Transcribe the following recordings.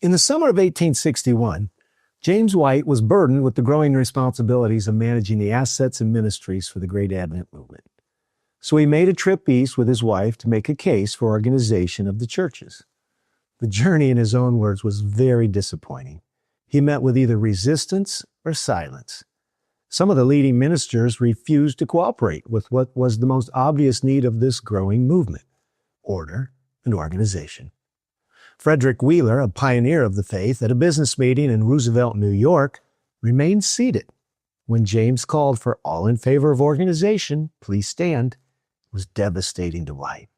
In the summer of 1861, James White was burdened with the growing responsibilities of managing the assets and ministries for the Great Advent Movement. So he made a trip east with his wife to make a case for organization of the churches. The journey, in his own words, was very disappointing. He met with either resistance or silence. Some of the leading ministers refused to cooperate with what was the most obvious need of this growing movement: order and organization. Frederick Wheeler, a pioneer of the faith, at a business meeting in Roosevelt, New York, remained seated when James called for all in favor of organization, please stand. It was devastating to White.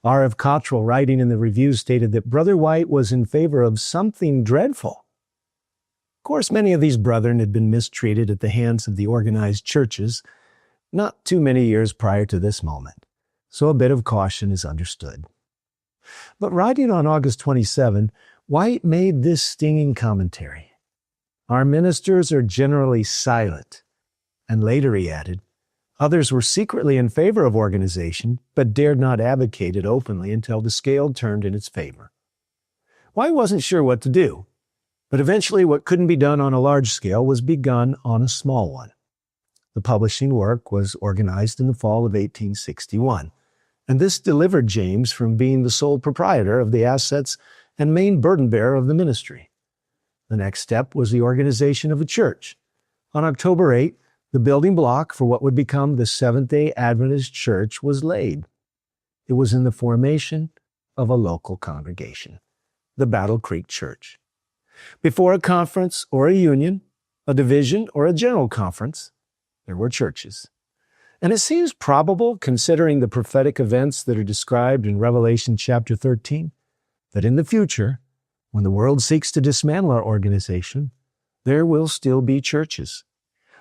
R.F. Cottrell, writing in the Review, stated that Brother White was in favor of something dreadful. Of course, many of these brethren had been mistreated at the hands of the organized churches not too many years prior to this moment, so a bit of caution is understood. But writing on August 27, White made this stinging commentary: "Our ministers are generally silent." And later he added, "Others were secretly in favor of organization, but dared not advocate it openly until the scale turned in its favor." White wasn't sure what to do, but eventually what couldn't be done on a large scale was begun on a small one. The publishing work was organized in the fall of 1861. And this delivered James from being the sole proprietor of the assets and main burden bearer of the ministry. The next step was the organization of a church. On October 8, the building block for what would become the Seventh-day Adventist Church was laid. It was in the formation of a local congregation, the Battle Creek Church. Before a conference or a union, a division or a general conference, there were churches. And it seems probable, considering the prophetic events that are described in Revelation chapter 13, that in the future, when the world seeks to dismantle our organization, there will still be churches.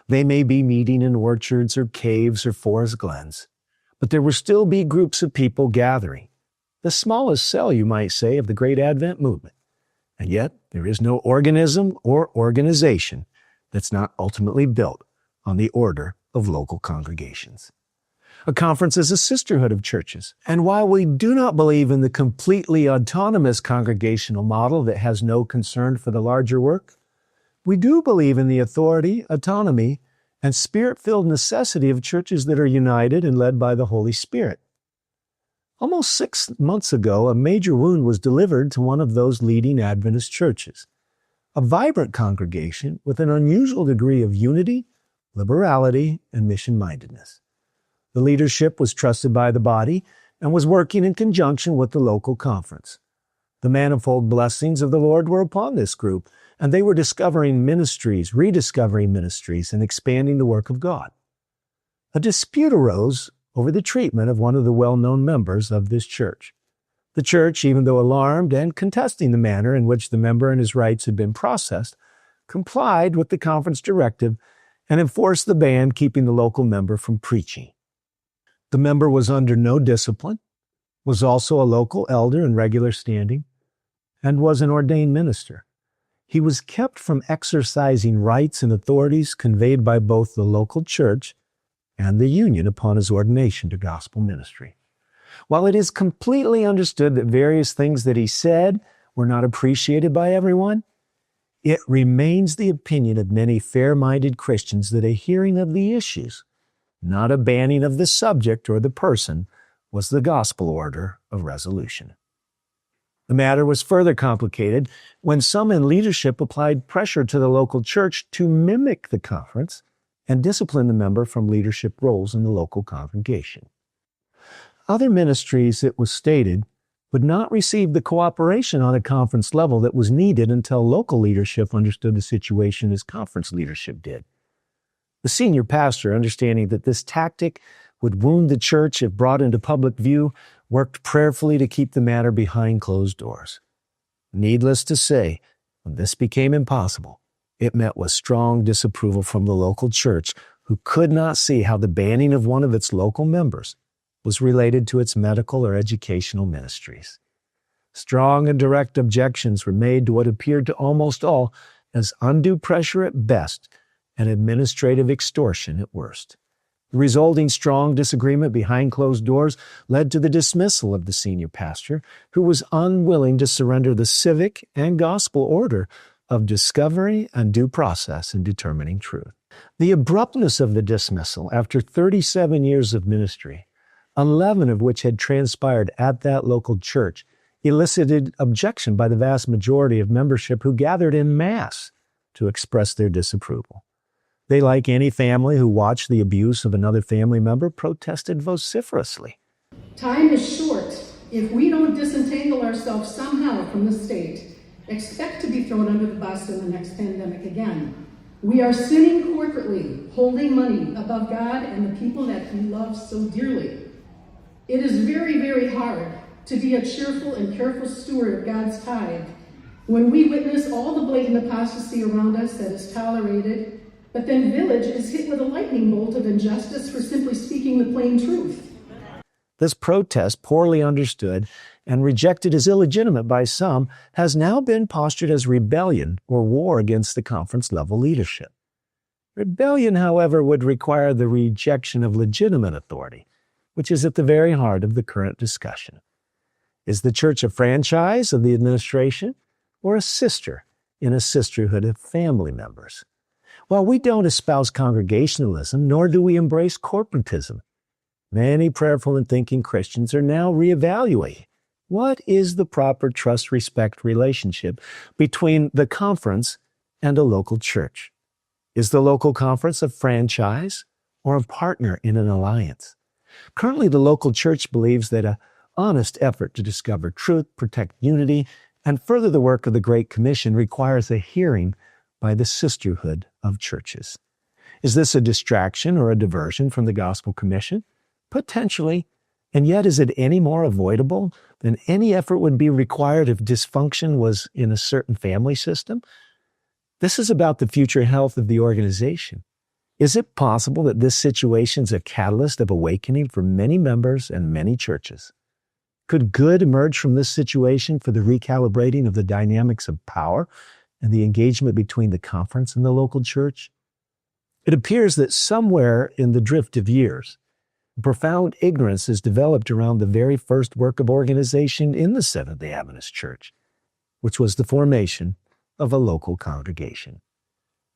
They may be meeting in orchards or caves or forest glens, but there will still be groups of people gathering, the smallest cell, you might say, of the Great Advent Movement. And yet, there is no organism or organization that's not ultimately built on the order of local congregations. A conference is a sisterhood of churches. And while we do not believe in the completely autonomous congregational model that has no concern for the larger work, we do believe in the authority, autonomy, and spirit-filled necessity of churches that are united and led by the Holy Spirit. Almost 6 months ago, a major wound was delivered to one of those leading Adventist churches, a vibrant congregation with an unusual degree of unity, liberality, and mission-mindedness. The leadership was trusted by the body and was working in conjunction with the local conference. The manifold blessings of the Lord were upon this group, and they were discovering ministries, rediscovering ministries, and expanding the work of God. A dispute arose over the treatment of one of the well-known members of this church. The church, even though alarmed and contesting the manner in which the member and his rights had been processed, complied with the conference directive and enforced the ban keeping the local member from preaching. The member was under no discipline, was also a local elder in regular standing, and was an ordained minister. He was kept from exercising rights and authorities conveyed by both the local church and the union upon his ordination to gospel ministry. While it is completely understood that various things that he said were not appreciated by everyone, it remains the opinion of many fair-minded Christians that a hearing of the issues, not a banning of the subject or the person, was the gospel order of resolution. The matter was further complicated when some in leadership applied pressure to the local church to mimic the conference and discipline the member from leadership roles in the local congregation. Other ministries, it was stated, would not receive the cooperation on a conference level that was needed until local leadership understood the situation as conference leadership did. The senior pastor, understanding that this tactic would wound the church if brought into public view, worked prayerfully to keep the matter behind closed doors. Needless to say, when this became impossible, it met with strong disapproval from the local church, who could not see how the banning of one of its local members was related to its medical or educational ministries. Strong and direct objections were made to what appeared to almost all as undue pressure at best and administrative extortion at worst. The resulting strong disagreement behind closed doors led to the dismissal of the senior pastor, who was unwilling to surrender the civic and gospel order of discovery and due process in determining truth. The abruptness of the dismissal after 37 years of ministry, 11 of which had transpired at that local church, elicited objection by the vast majority of membership who gathered en masse to express their disapproval. They, like any family who watched the abuse of another family member, protested vociferously. Time is short. If we don't disentangle ourselves somehow from the state, expect to be thrown under the bus in the next pandemic again. We are sinning corporately, holding money above God and the people that He loves so dearly. It is very, very hard to be a cheerful and careful steward of God's tithe when we witness all the blatant apostasy around us that is tolerated, but then Village is hit with a lightning bolt of injustice for simply speaking the plain truth. This protest, poorly understood and rejected as illegitimate by some, has now been postured as rebellion or war against the conference-level leadership. Rebellion, however, would require the rejection of legitimate authority, which is at the very heart of the current discussion. Is the church a franchise of the administration or a sister in a sisterhood of family members? While we don't espouse congregationalism, nor do we embrace corporatism, many prayerful and thinking Christians are now reevaluating what is the proper trust-respect relationship between the conference and a local church. Is the local conference a franchise or a partner in an alliance? Currently, the local church believes that an honest effort to discover truth, protect unity, and further the work of the Great Commission requires a hearing by the sisterhood of churches. Is this a distraction or a diversion from the Gospel Commission? Potentially. And yet, is it any more avoidable than any effort would be required if dysfunction was in a certain family system? This is about the future health of the organization. Is it possible that this situation is a catalyst of awakening for many members and many churches? Could good emerge from this situation for the recalibrating of the dynamics of power and the engagement between the conference and the local church? It appears that somewhere in the drift of years, profound ignorance has developed around the very first work of organization in the Seventh-day Adventist Church, which was the formation of a local congregation.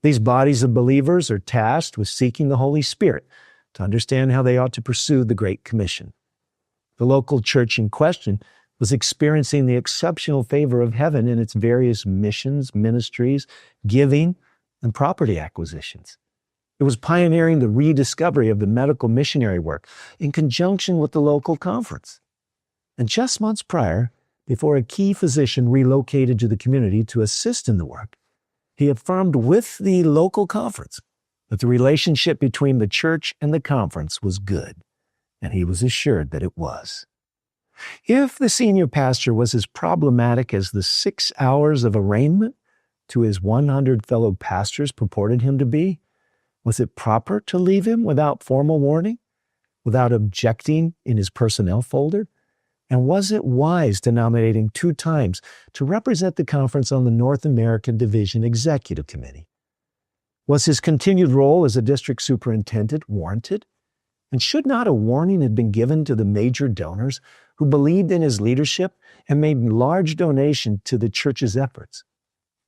These bodies of believers are tasked with seeking the Holy Spirit to understand how they ought to pursue the Great Commission. The local church in question was experiencing the exceptional favor of heaven in its various missions, ministries, giving, and property acquisitions. It was pioneering the rediscovery of the medical missionary work in conjunction with the local conference. And just months prior, before a key physician relocated to the community to assist in the work, he affirmed with the local conference that the relationship between the church and the conference was good, and he was assured that it was. If the senior pastor was as problematic as the 6 hours of arraignment to his 100 fellow pastors purported him to be, was it proper to leave him without formal warning, without objecting in his personnel folder? And was it wise to nominate him 2 times to represent the conference on the North American Division Executive Committee? Was his continued role as a district superintendent warranted? And should not a warning have been given to the major donors who believed in his leadership and made large donation to the church's efforts?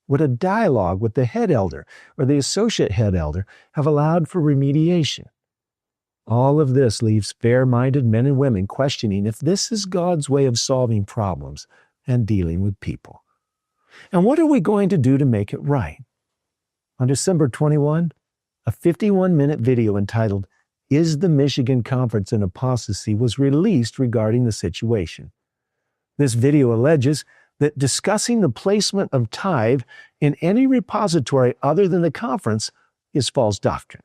Would a dialogue with the head elder or the associate head elder have allowed for remediation? All of this leaves fair-minded men and women questioning if this is God's way of solving problems and dealing with people. And what are we going to do to make it right? On December 21, a 51-minute video entitled, "Is the Michigan Conference an Apostasy?" was released regarding the situation. This video alleges that discussing the placement of tithe in any repository other than the conference is false doctrine.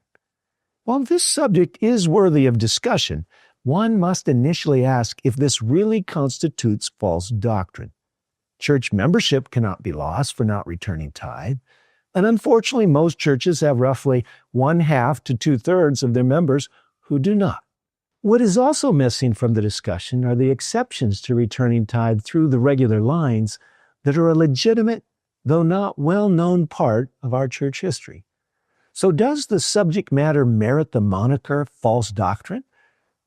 While this subject is worthy of discussion, one must initially ask if this really constitutes false doctrine. Church membership cannot be lost for not returning tithe, and unfortunately most churches have roughly 1/2 to 2/3 of their members who do not. What is also missing from the discussion are the exceptions to returning tithe through the regular lines that are a legitimate, though not well-known part of our church history. So does the subject matter merit the moniker false doctrine?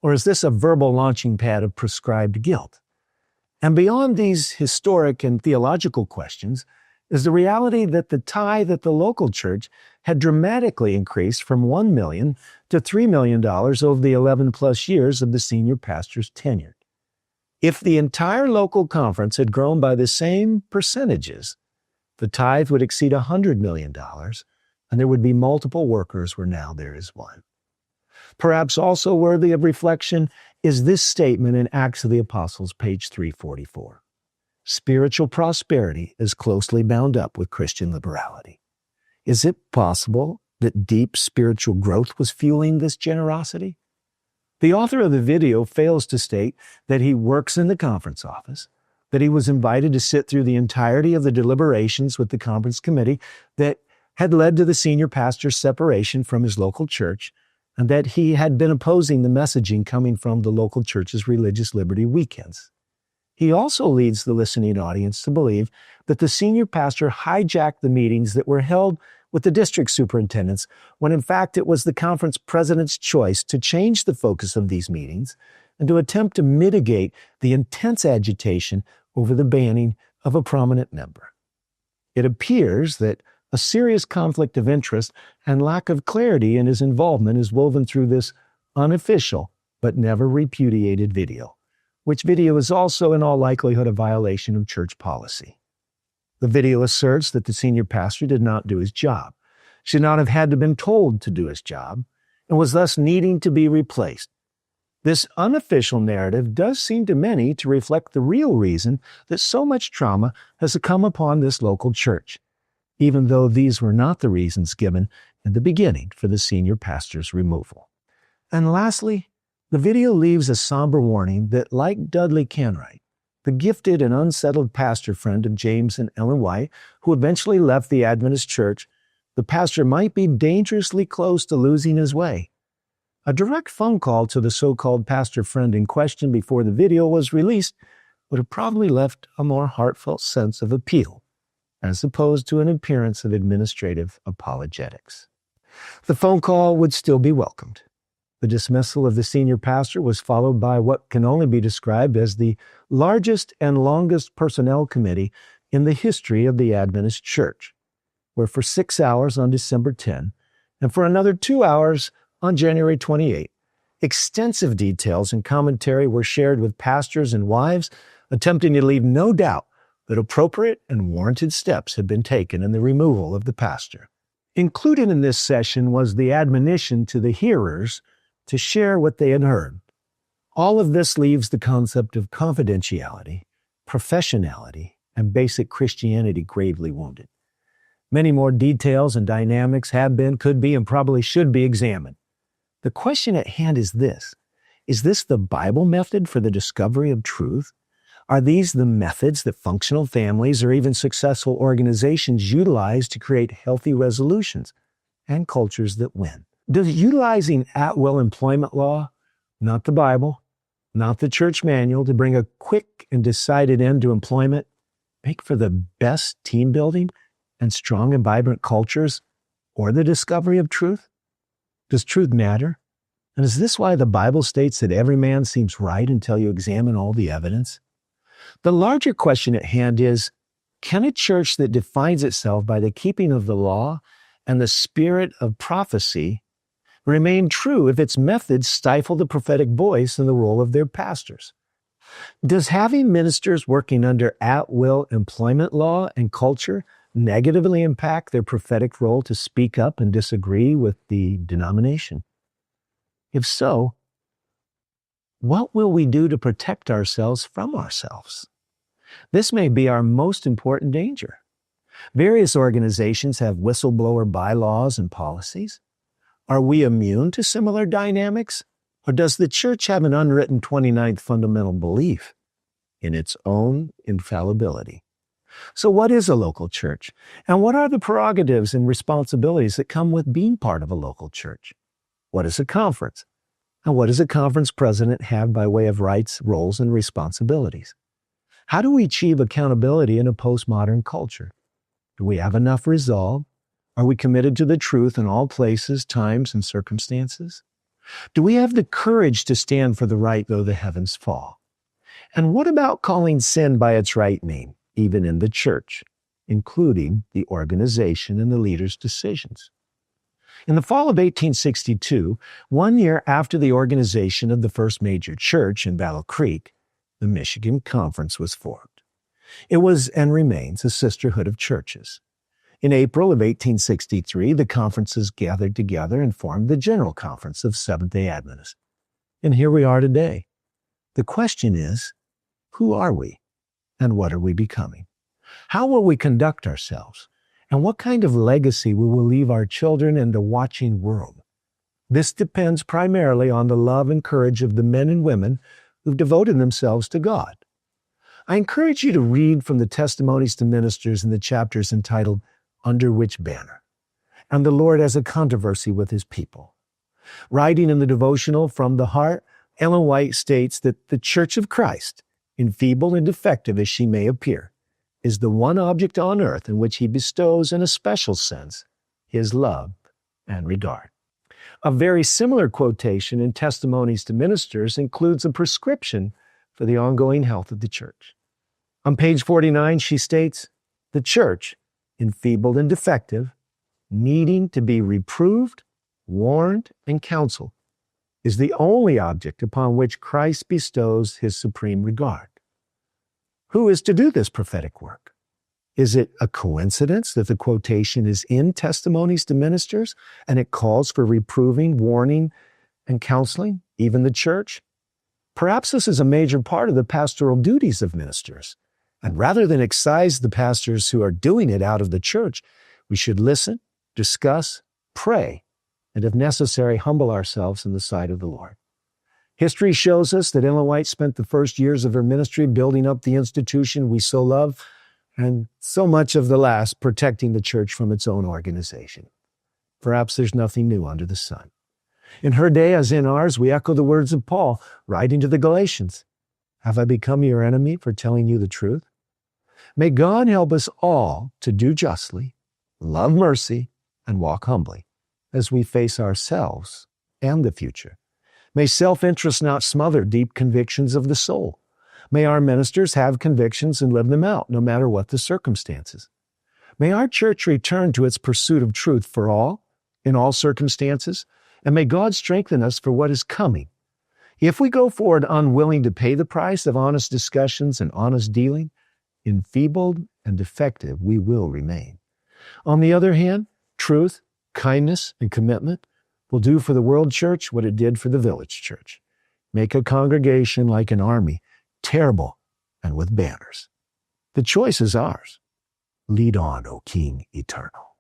Or is this a verbal launching pad of prescribed guilt? And beyond these historic and theological questions is the reality that the tithe at the local church had dramatically increased from $1 million to $3 million over the 11 plus years of the senior pastor's tenure. If the entire local conference had grown by the same percentages, the tithe would exceed $100 million, and there would be multiple workers where now there is one. Perhaps also worthy of reflection is this statement in Acts of the Apostles, page 344. Spiritual prosperity is closely bound up with Christian liberality. Is it possible that deep spiritual growth was fueling this generosity? The author of the video fails to state that he works in the conference office, that he was invited to sit through the entirety of the deliberations with the conference committee that had led to the senior pastor's separation from his local church, and that he had been opposing the messaging coming from the local church's religious liberty weekends. He also leads the listening audience to believe that the senior pastor hijacked the meetings that were held with the district superintendents, when in fact it was the conference president's choice to change the focus of these meetings and to attempt to mitigate the intense agitation over the banning of a prominent member. It appears that a serious conflict of interest and lack of clarity in his involvement is woven through this unofficial but never repudiated video, which video is also in all likelihood a violation of church policy. The video asserts that the senior pastor did not do his job, should not have had to been told to do his job, and was thus needing to be replaced. This unofficial narrative does seem to many to reflect the real reason that so much trauma has come upon this local church, even though these were not the reasons given in the beginning for the senior pastor's removal. And lastly, the video leaves a somber warning that, like Dudley Canright, the gifted and unsettled pastor friend of James and Ellen White, who eventually left the Adventist church, the pastor might be dangerously close to losing his way. A direct phone call to the so-called pastor friend in question before the video was released would have probably left a more heartfelt sense of appeal, as opposed to an appearance of administrative apologetics. The phone call would still be welcomed. The dismissal of the senior pastor was followed by what can only be described as the largest and longest personnel committee in the history of the Adventist Church, where for 6 hours on December 10 and for another 2 hours on January 28, extensive details and commentary were shared with pastors and wives, attempting to leave no doubt that appropriate and warranted steps had been taken in the removal of the pastor. Included in this session was the admonition to the hearers to share what they had heard. All of this leaves the concept of confidentiality, professionality, and basic Christianity gravely wounded. Many more details and dynamics have been, could be, and probably should be examined. The question at hand is this: is this the Bible method for the discovery of truth? Are these the methods that functional families or even successful organizations utilize to create healthy resolutions and cultures that win? Does utilizing at-will employment law, not the Bible, not the church manual, to bring a quick and decided end to employment, make for the best team building and strong and vibrant cultures, or the discovery of truth? Does truth matter? And is this why the Bible states that every man seems right until you examine all the evidence? The larger question at hand is, can a church that defines itself by the keeping of the law and the spirit of prophecy remain true if its methods stifle the prophetic voice and the role of their pastors? Does having ministers working under at-will employment law and culture negatively impact their prophetic role to speak up and disagree with the denomination? If so, what will we do to protect ourselves from ourselves? This may be our most important danger. Various organizations have whistleblower bylaws and policies. Are we immune to similar dynamics? Or does the church have an unwritten 29th fundamental belief in its own infallibility? So what is a local church? And what are the prerogatives and responsibilities that come with being part of a local church? What is a conference? And what does a conference president have by way of rights, roles, and responsibilities? How do we achieve accountability in a postmodern culture? Do we have enough resolve? Are we committed to the truth in all places, times, and circumstances? Do we have the courage to stand for the right though the heavens fall? And what about calling sin by its right name, even in the church, including the organization and the leaders' decisions? In the fall of 1862, 1 year after the organization of the first major church in Battle Creek, the Michigan Conference was formed. It was and remains a sisterhood of churches. In April of 1863, the conferences gathered together and formed the General Conference of Seventh-day Adventists. And here we are today. The question is, who are we and what are we becoming? How will we conduct ourselves? And what kind of legacy we will leave our children and the watching world? This depends primarily on the love and courage of the men and women who've devoted themselves to God. I encourage you to read from the Testimonies to Ministers in the chapters entitled Under Which Banner? And the Lord Has a Controversy with His People. Writing in the devotional From the Heart, Ellen White states that the Church of Christ, enfeebled and defective as she may appear, is the one object on earth in which He bestows, in a special sense, His love and regard. A very similar quotation in Testimonies to Ministers includes a prescription for the ongoing health of the church. On page 49, she states, "The church, enfeebled and defective, needing to be reproved, warned, and counseled, is the only object upon which Christ bestows His supreme regard." Who is to do this prophetic work? Is it a coincidence that the quotation is in Testimonies to Ministers and it calls for reproving, warning, and counseling, even the church? Perhaps this is a major part of the pastoral duties of ministers. And rather than excise the pastors who are doing it out of the church, we should listen, discuss, pray, and if necessary, humble ourselves in the sight of the Lord. History shows us that Ellen White spent the first years of her ministry building up the institution we so love, and so much of the last protecting the church from its own organization. Perhaps there's nothing new under the sun. In her day, as in ours, we echo the words of Paul, writing to the Galatians, "Have I become your enemy for telling you the truth?" May God help us all to do justly, love mercy, and walk humbly as we face ourselves and the future. May self-interest not smother deep convictions of the soul. May our ministers have convictions and live them out, no matter what the circumstances. May our church return to its pursuit of truth for all, in all circumstances, and may God strengthen us for what is coming. If we go forward unwilling to pay the price of honest discussions and honest dealing, enfeebled and defective we will remain. On the other hand, truth, kindness, and commitment will do for the world church what it did for the village church. Make a congregation like an army, terrible and with banners. The choice is ours. Lead on, O King eternal.